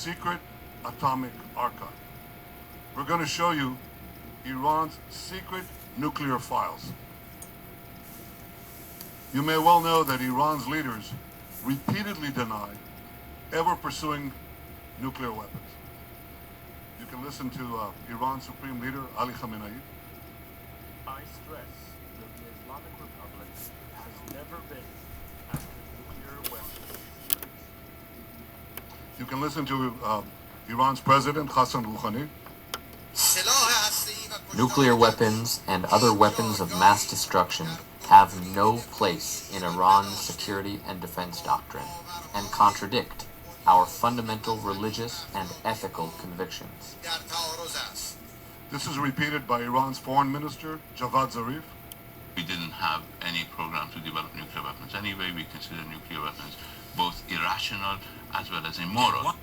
secret atomic archive. We're going to show you Iran's secret nuclear files. You may well know that Iran's leaders repeatedly deny ever pursuing nuclear weapons. You can listen to Iran's Supreme Leader, Ali Khamenei. I stress that the Islamic Republic has never been after nuclear weapons. You can listen to Iran's President, Hassan Rouhani. Nuclear weapons and other weapons of mass destruction have no place in Iran's security and defense doctrine and contradict our fundamental religious and ethical convictions. This is repeated by Iran's Foreign Minister, Javad Zarif. We didn't have any program to develop nuclear weapons. Anyway, we consider nuclear weapons both irrational as well as immoral.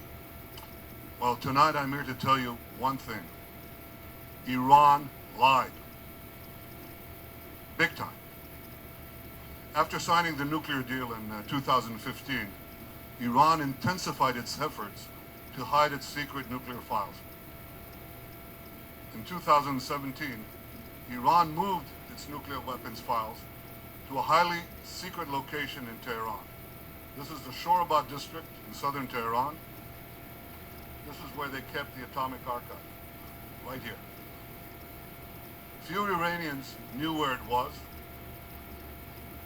Well, tonight I'm here to tell you one thing. Iran lied. Big time. After signing the nuclear deal in 2015, Iran intensified its efforts to hide its secret nuclear files. In 2017, Iran moved its nuclear weapons files to a highly secret location in Tehran. This is the Shorabad district in southern Tehran. This is where they kept the atomic archive, right here. Few Iranians knew where it was,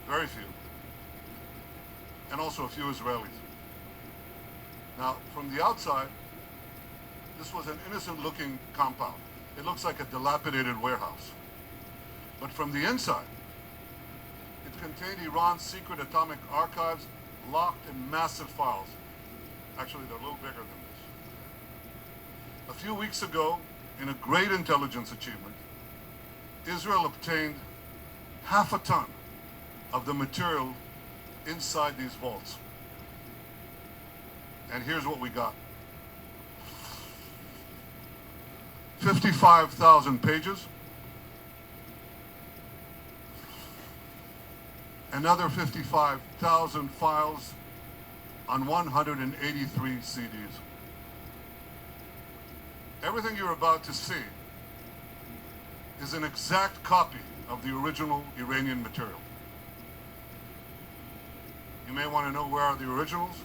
very few, and also a few Israelis. Now, from the outside, this was an innocent-looking compound. It looks like a dilapidated warehouse. But from the inside, it contained Iran's secret atomic archives locked in massive files. Actually, they're a little bigger than this. A few weeks ago, in a great intelligence achievement, Israel obtained half a ton of the material inside these vaults. And here's what we got. 55,000 pages. Another 55,000 files on 183 CDs. Everything you're about to see is an exact copy of the original Iranian material. You may want to know where are the originals.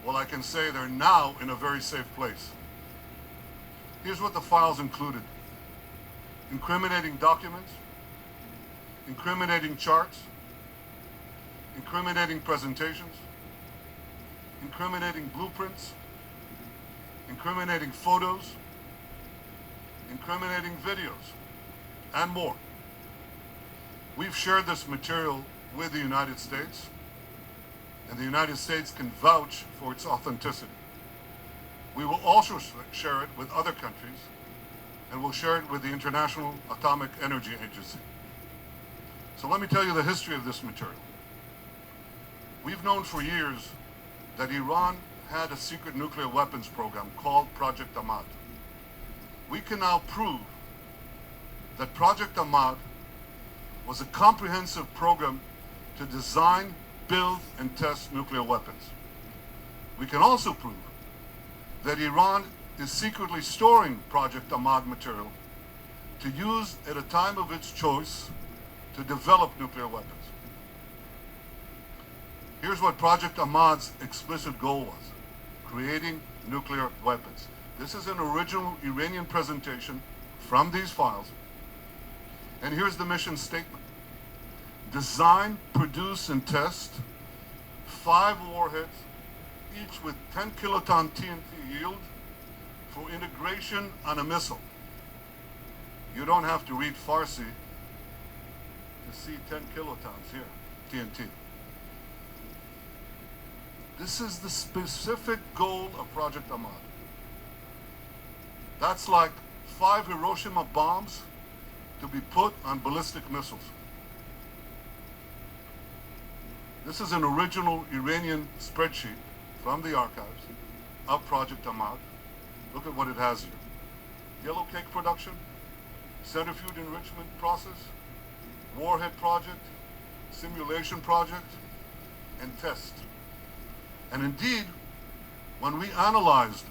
Well, I can say they're now in a very safe place. Here's what the files included. Incriminating documents, incriminating charts, incriminating presentations, incriminating blueprints, incriminating photos, incriminating videos, and more. We've shared this material with the United States, and the United States can vouch for its authenticity. We will also share it with other countries, and we'll share it with the International Atomic Energy Agency. So let me tell you the history of this material. We've known for years that Iran had a secret nuclear weapons program called Project Ahmad. We can now prove that Project Ahmad was a comprehensive program to design, build, and test nuclear weapons. We can also prove that Iran is secretly storing Project Ahmad material to use at a time of its choice to develop nuclear weapons. Here's what Project Ahmad's explicit goal was: creating nuclear weapons. This is an original Iranian presentation from these files. And here's the mission statement: design, produce, and test 5 warheads, each with 10 kiloton TNT yield, for integration on a missile. You don't have to read Farsi to see 10 kilotons here, TNT. This is the specific goal of Project Ahmad. That's like 5 Hiroshima bombs to be put on ballistic missiles. This is an original Iranian spreadsheet from the archives of Project Ahmad. Look at what it has here. Yellow cake production, centrifuge enrichment process, warhead project, simulation project, and test. And indeed, When we analyzed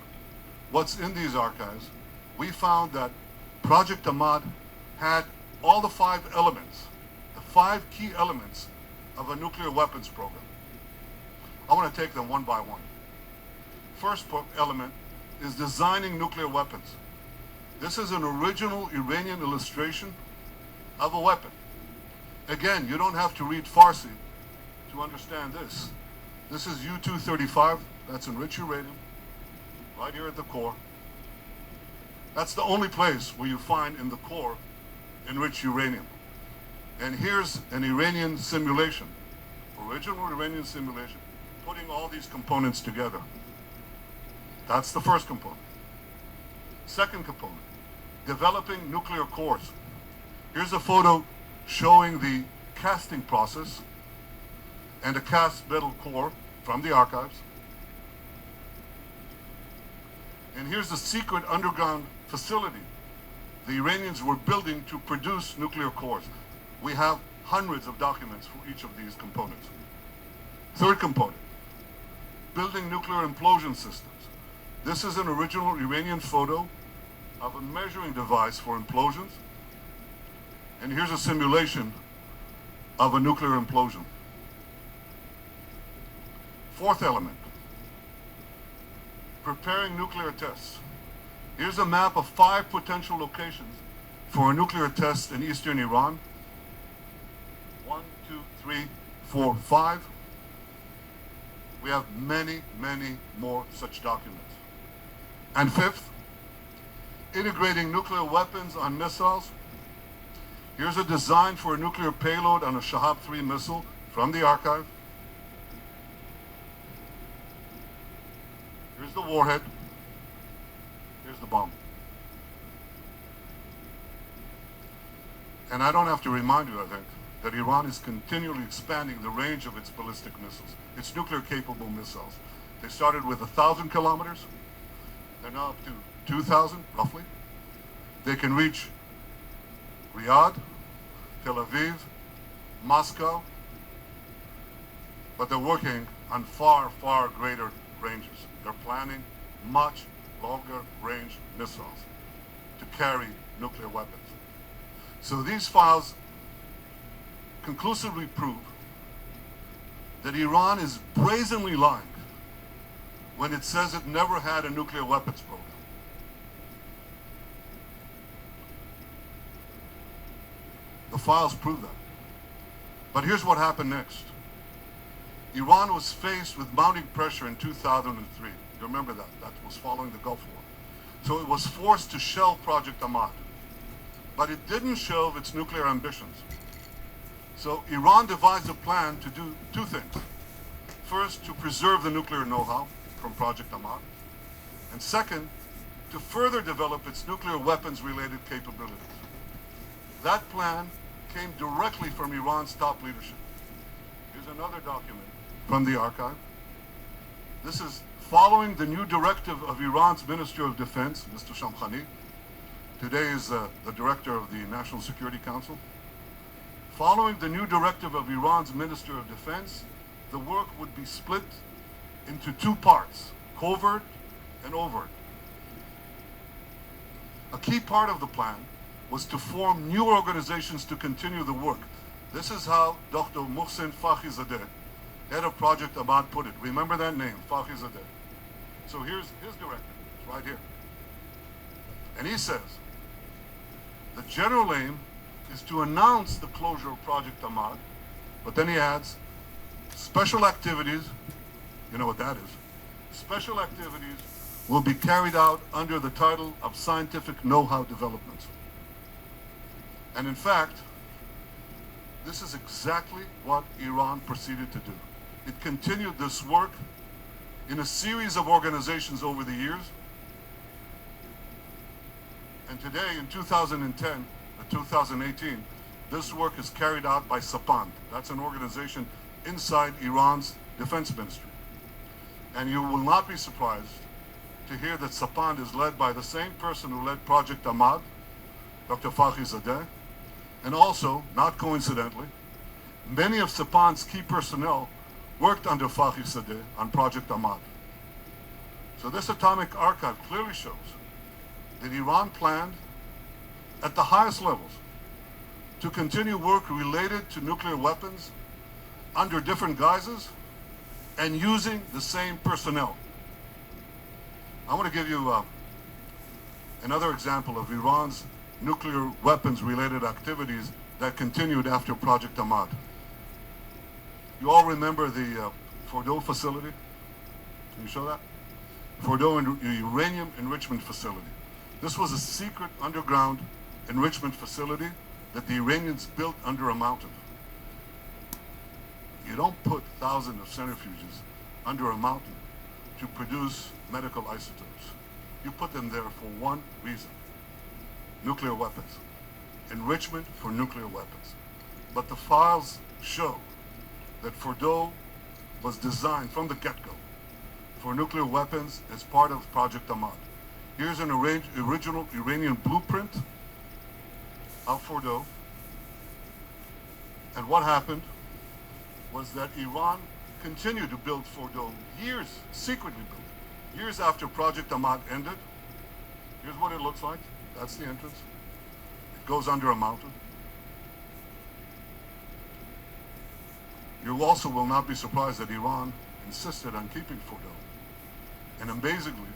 what's in these archives, we found that Project Ahmad had all the 5 elements, the 5 key elements of a nuclear weapons program. I want to take them one by one. First element is designing nuclear weapons. This is an original Iranian illustration of a weapon. Again, you don't have to read Farsi to understand this. This is U-235, that's enriched uranium, right here at the core. That's the only place where you find in the core enriched uranium. And here's an Iranian simulation, original Iranian simulation, putting all these components together. That's the first component. Second component, developing nuclear cores. Here's a photo showing the casting process and a cast metal core from the archives. And here's the secret underground facility the Iranians were building to produce nuclear cores. We have hundreds of documents for each of these components. Third component, building nuclear implosion systems. This is an original Iranian photo of a measuring device for implosions. And here's a simulation of a nuclear implosion. Fourth element, preparing nuclear tests. Here's a map of 5 potential locations for a nuclear test in eastern Iran. 1, 2, 3, 4, 5. We have many, many more such documents. And fifth, integrating nuclear weapons on missiles. Here's a design for a nuclear payload on a Shahab 3 missile from the archive. Here's the warhead. Here's the bomb. And I don't have to remind you, I think, that Iran is continually expanding the range of its ballistic missiles, its nuclear-capable missiles. They started with 1,000 kilometers. They're now up to 2,000, roughly. They can reach Riyadh, Tel Aviv, Moscow, but they're working on far, far greater ranges. They're planning much longer range missiles to carry nuclear weapons. So these files conclusively prove that Iran is brazenly lying when it says it never had a nuclear weapons program. The files prove that. But here's what happened next. Iran was faced with mounting pressure in 2003. You remember that? That was following the Gulf War. So it was forced to shelve Project Ahmad. But it didn't shelve its nuclear ambitions. So Iran devised a plan to do 2 things. First, to preserve the nuclear know-how from Project Ahmad. And second, to further develop its nuclear weapons-related capabilities. That plan came directly from Iran's top leadership. Here's another document from the archive. This is following the new directive of Iran's Minister of Defense, Mr. Shamkhani. Today is the director of the National Security Council. Following the new directive of Iran's Minister of Defense, the work would be split into 2 parts, covert and overt. A key part of the plan was to form new organizations to continue the work. This is how Dr. Mohsen Fakhrizadeh, head of Project Ahmad, put it. Remember that name, Fakhrizadeh. So here's his directive, it's right here. And he says, the general aim is to announce the closure of Project Ahmad, but then he adds, special activities, you know what that is, special activities will be carried out under the title of scientific know-how developments. And in fact, this is exactly what Iran proceeded to do. It continued this work in a series of organizations over the years. And today, in 2010 or 2018, this work is carried out by SPND. That's an organization inside Iran's defense ministry. And you will not be surprised to hear that SPND is led by the same person who led Project Ahmad, Dr. Fakhrizadeh, and also, not coincidentally, many of SPND's key personnel worked under Fakhrizadeh on Project Ahmad. So this atomic archive clearly shows that Iran planned at the highest levels to continue work related to nuclear weapons under different guises and using the same personnel. I want to give you another example of Iran's nuclear weapons related activities that continued after Project Ahmad. You all remember the Fordow facility? Can you show that? Fordow uranium enrichment facility. This was a secret underground enrichment facility that the Iranians built under a mountain. You don't put thousands of centrifuges under a mountain to produce medical isotopes. You put them there for one reason: nuclear weapons. Enrichment for nuclear weapons. But the files show that Fordow was designed from the get-go for nuclear weapons as part of Project Ahmad. Here's an original Iranian blueprint of Fordow. And what happened was that Iran continued to build Fordow years, secretly built, years after Project Ahmad ended. Here's what it looks like. That's the entrance. It goes under a mountain. You also will not be surprised that Iran insisted on keeping Fordow. And amazingly,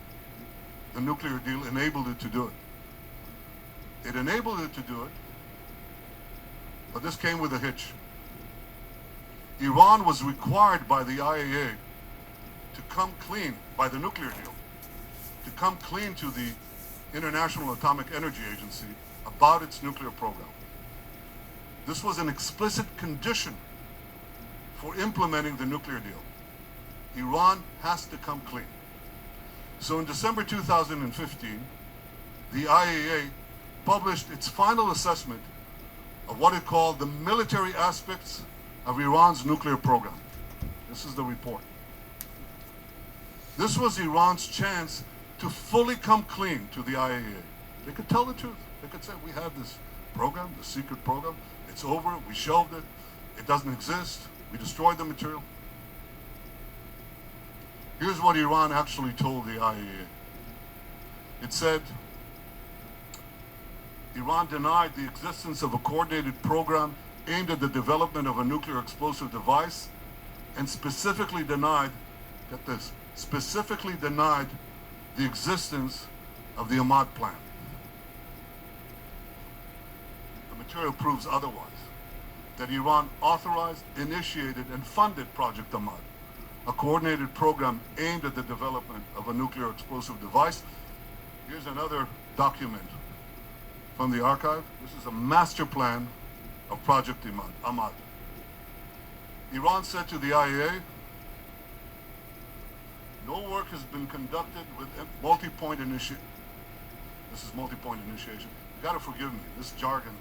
the nuclear deal enabled it to do it. It enabled it to do it, but this came with a hitch. Iran was required by the IAEA to come clean, by the nuclear deal, to come clean to the International Atomic Energy Agency about its nuclear program. This was an explicit condition for implementing the nuclear deal. Iran has to come clean. So in December 2015, the IAEA published its final assessment of what it called the military aspects of Iran's nuclear program. This is the report. This was Iran's chance to fully come clean to the IAEA. They could tell the truth. They could say, we have this program, the secret program. It's over. We shelved it. It doesn't exist. We destroyed the material. Here's what Iran actually told the IAEA. It said, Iran denied the existence of a coordinated program aimed at the development of a nuclear explosive device, and specifically denied, get this, specifically denied the existence of the Ahmad plan. The material proves otherwise, that Iran authorized, initiated, and funded Project Ahmad, a coordinated program aimed at the development of a nuclear explosive device. Here's another document from the archive. This is a master plan of Project Ahmad. Iran said to the IAEA, no work has been conducted with multi-point initiation. This is multi-point initiation. You gotta forgive me, this jargon,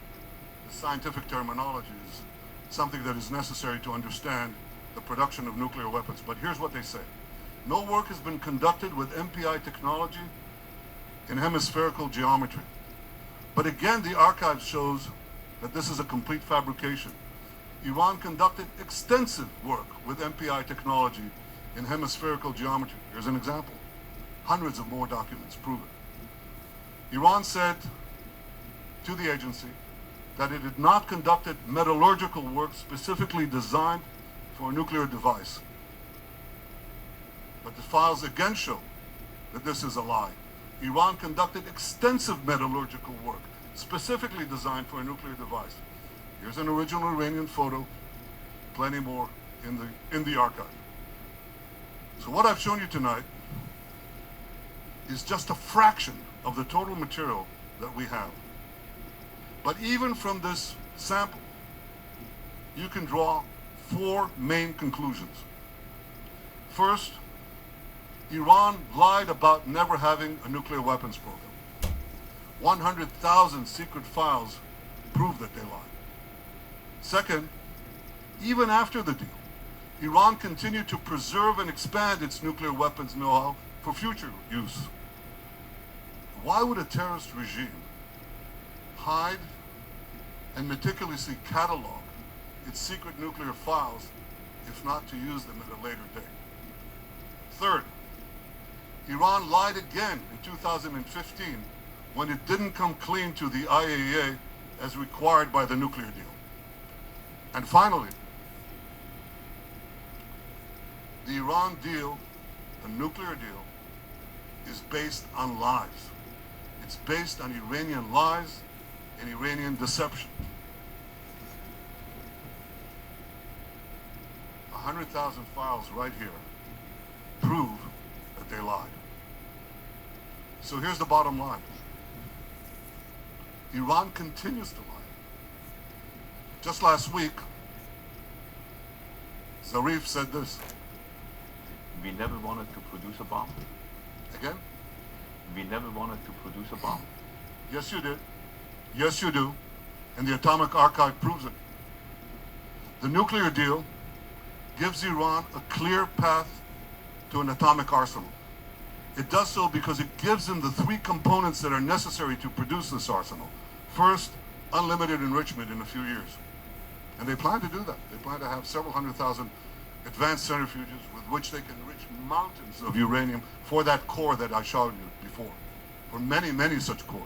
this scientific terminology is something that is necessary to understand the production of nuclear weapons. But here's what they say. No work has been conducted with MPI technology in hemispherical geometry. But again, the archive shows that this is a complete fabrication. Iran conducted extensive work with MPI technology in hemispherical geometry. Here's an example. Hundreds of more documents prove it. Iran said to the agency that it had not conducted metallurgical work specifically designed for a nuclear device. But the files again show that this is a lie. Iran conducted extensive metallurgical work specifically designed for a nuclear device. Here's an original Iranian photo, plenty more in the archive. So what I've shown you tonight is just a fraction of the total material that we have. But even from this sample, you can draw four main conclusions. First, Iran lied about never having a nuclear weapons program. 100,000 secret files prove that they lied. Second, even after the deal, Iran continued to preserve and expand its nuclear weapons know-how for future use. Why would a terrorist regime hide and meticulously catalog its secret nuclear files if not to use them at a later date? Third, Iran lied again in 2015 when it didn't come clean to the IAEA as required by the nuclear deal. And finally, the Iran deal, the nuclear deal, is based on lies. It's based on Iranian lies and Iranian deception. 100,000 files right here prove that they lied. So here's the bottom line. Iran continues to lie. Just last week, Zarif said this. We never wanted to produce a bomb. Again? We never wanted to produce a bomb. Yes, you did. Yes, you do. And the Atomic Archive proves it. The nuclear deal gives Iran a clear path to an atomic arsenal. It does so because it gives them the three components that are necessary to produce this arsenal. First, unlimited enrichment in a few years. And they plan to do that. They plan to have several 100,000 advanced centrifuges with which they can enrich mountains of uranium for that core that I showed you before, for many, many such cores.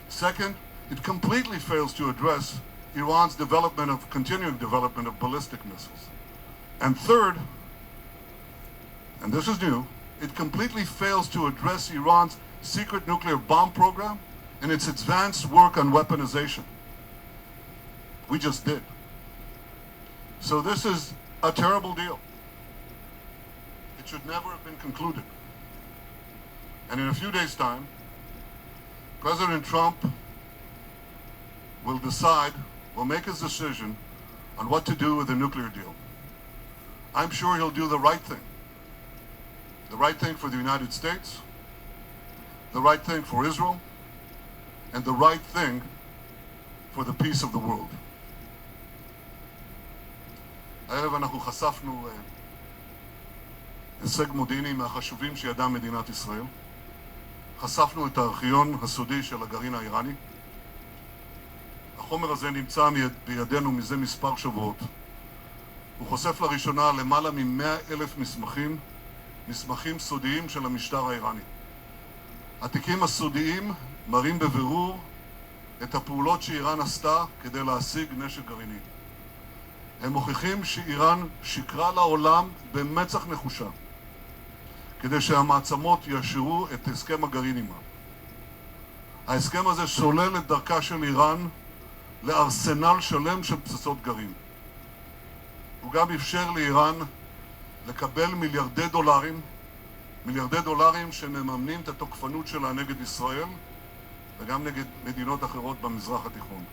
Second, it completely fails to address Iran's continuing development of ballistic missiles. And third, and this is new, it completely fails to address Iran's secret nuclear bomb program and its advanced work on weaponization. We just did. So this is a terrible deal. It should never have been concluded. And in a few days' time, President Trump will make his decision on what to do with the nuclear deal. I'm sure he'll do the right thing. The right thing for the United States, the right thing for Israel, and the right thing for the peace of the world. הערב אנחנו חשפנו הישג מודיעיני מהחשובים שידעה מדינת ישראל. חשפנו את הארכיון הסודי של הגרעין האיראני. החומר הזה נמצא בידינו מזה מספר שבועות. הוא חושף לראשונה למעלה מ-100,000 מסמכים סודיים של המשטר האיראני. התיקים הסודיים מראים בבירור את הפעולות שאיראן עשתה כדי להשיג נשק גרעיני. הם מוכיחים שאיראן שיקרה לעולם במצח נחושה, כדי שהמעצמות יאשרו את הסכם הגרעין עימה. ההסכם הזה שולל את דרכה של איראן לארסנל שלם של פצצות גרעין. הוא גם אפשר לאיראן לקבל מיליארדי דולרים שמממנים את התוקפנות שלה נגד ישראל וגם נגד מדינות אחרות במזרח התיכון.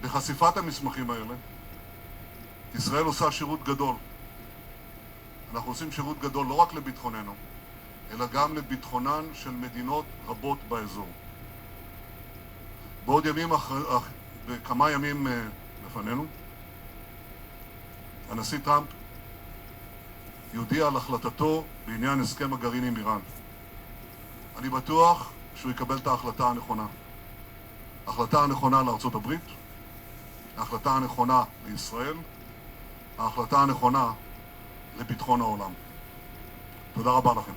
בחשיפת המסמכים האלה, ישראל עושה שירות גדול. אנחנו עושים שירות גדול לא רק לביטחוננו, אלא גם לביטחונן של מדינות רבות באזור. בעוד כמה ימים לפנינו, הנשיא טראמפ יודיע על החלטתו בעניין הסכם הגרעין עם איראן. אני בטוח שהוא יקבל את ההחלטה הנכונה. ההחלטה הנכונה לארצות הברית, ההחלטה הנכונה לישראל, ההחלטה הנכונה לביטחון העולם. תודה רבה לכם.